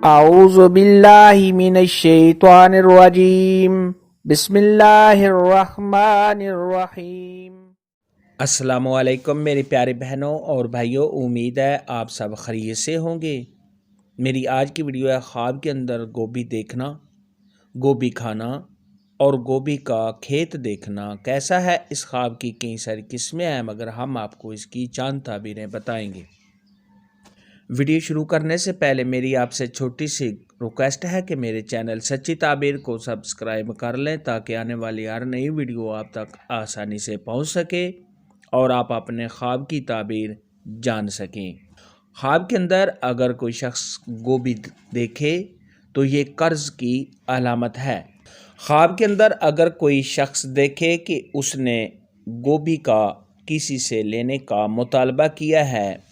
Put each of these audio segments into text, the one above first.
अऊज़ु बिल्लाहि मिनश्शैतानिर्रजीम बिस्मिल्लाहिर्रहमानिर्रहीम। अस्सलामुअलैकुम मेरी प्यारे बहनों और भाइयों, उम्मीद है आप सब खैरियत से होंगे। मेरी आज की वीडियो है ख्वाब के अंदर गोभी देखना, गोभी खाना और गोभी का खेत देखना। कैसा है इस ख्वाब की कई सारी किस्में हैं, मगर हम आपको इसकी चंद ताबीरें बताएंगे। वीडियो शुरू करने से पहले मेरी आपसे छोटी सी रिक्वेस्ट है कि मेरे चैनल सच्ची ताबीर को सब्सक्राइब कर लें, ताकि आने वाली हर नई वीडियो आप तक आसानी से पहुंच सके और आप अपने ख्वाब की ताबीर जान सकें। ख्वाब के अंदर अगर कोई शख्स गोभी देखे तो ये कर्ज की अलामत है। ख्वाब के अंदर अगर कोई शख्स देखे कि उसने गोभी का किसी से लेने का मुतालबा किया है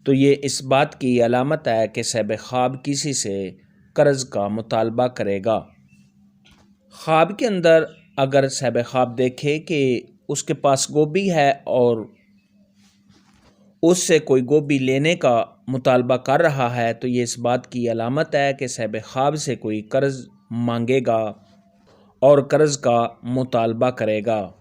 तो ये इस बात की अलामत है कि साहिब ख्वाब किसी से कर्ज का मुतालबा करेगा। ख्वाब के अंदर अगर साहिब ख्वाब देखे कि उसके पास गोभी है और उससे कोई गोभी लेने का मुतालबा कर रहा है तो ये इस बात की अलामत है कि साहिब ख्वाब से कोई कर्ज मांगेगा और कर्ज का मुतालबा करेगा।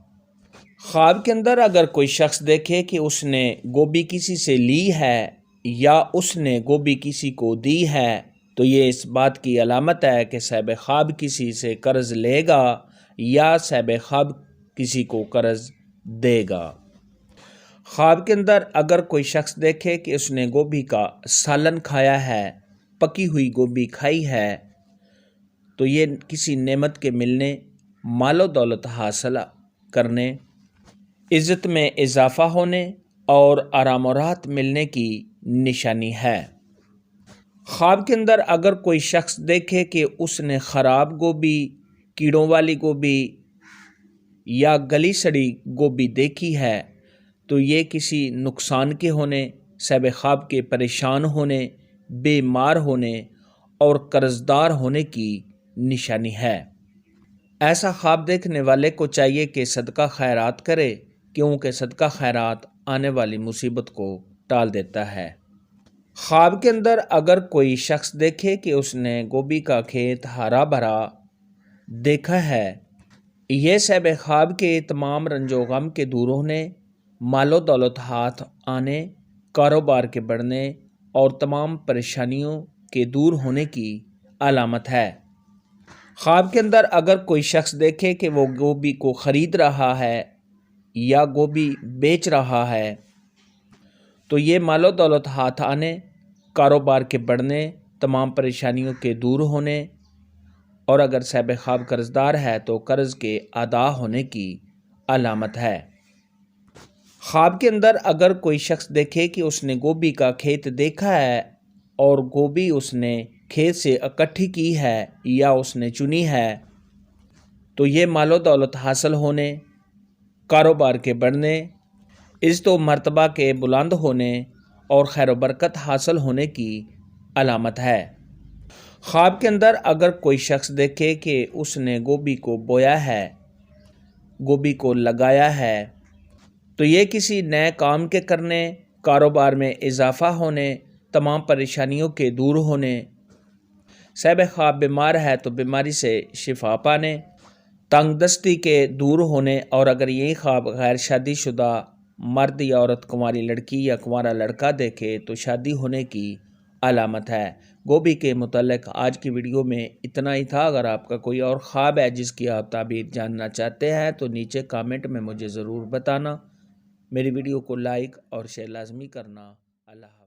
ख्वाब के अंदर अगर कोई शख्स देखे कि उसने गोभी किसी से ली है या उसने गोभी किसी को दी है तो ये इस बात की अलामत है कि साहिब ख्वाब किसी से कर्ज लेगा या साहिब ख्वाब किसी को कर्ज देगा। ख्वाब के अंदर अगर कोई शख्स देखे कि उसने गोभी का सालन खाया है, पकी हुई गोभी खाई है, तो ये किसी नेमत के मिलने, मालो दौलत हासिल करने, इज़्ज़त में इजाफ़ा होने और आराम और राहत मिलने की निशानी है। ख्वाब के अंदर अगर कोई शख्स देखे कि उसने ख़राब गोभी, कीड़ों वाली गोभी या गली सड़ी गोभी देखी है तो ये किसी नुकसान के होने, साहिब ख्वाब के परेशान होने, बीमार होने और कर्जदार होने की निशानी है। ऐसा ख्वाब देखने वाले को चाहिए कि सदका खैरात करे, क्योंकि सदका खैरात आने वाली मुसीबत को टाल देता है। ख्वाब के अंदर अगर कोई शख्स देखे कि उसने गोभी का खेत हरा भरा देखा है, यह साहिब ख्वाब के तमाम रंजो गम के दूर होने, मालो दौलत हाथ आने, कारोबार के बढ़ने और तमाम परेशानियों के दूर होने की अलामत है। ख्वाब के अंदर अगर कोई शख्स देखे कि वो गोभी को ख़रीद रहा है या गोभी बेच रहा है तो ये मालो दौलत हाथ आने, कारोबार के बढ़ने, तमाम परेशानियों के दूर होने और अगर साहिब ख्वाब कर्जदार है तो कर्ज़ के अदा होने की अलामत है। ख्वाब के अंदर अगर कोई शख्स देखे कि उसने गोभी का खेत देखा है और गोभी उसने खेत से इकट्ठी की है या उसने चुनी है तो ये मालो दौलत हासिल होने, कारोबार के बढ़ने, इज़्ज़त व मर्तबा के बुलंद होने और खैर बरकत हासिल होने की अलामत है। ख्वाब के अंदर अगर कोई शख्स देखे कि उसने गोभी को बोया है, गोभी को लगाया है, तो ये किसी नए काम के करने, कारोबार में इजाफ़ा होने, तमाम परेशानियों के दूर होने, साहिब ख्वाब बीमार है तो बीमारी से शिफा पाने, तंगदस्ती के दूर होने और अगर यही ख्वाब गैर शादीशुदा मर्द या औरत, कुंवारी लड़की या कुंवारा लड़का देखे तो शादी होने की अलामत है। गोभी के मुतालिक आज की वीडियो में इतना ही था। अगर आपका कोई और ख्वाब है जिसकी आप ताबीर जानना चाहते हैं तो नीचे कमेंट में मुझे ज़रूर बताना। मेरी वीडियो को लाइक और शेयर लाजमी करना। अल्लाह।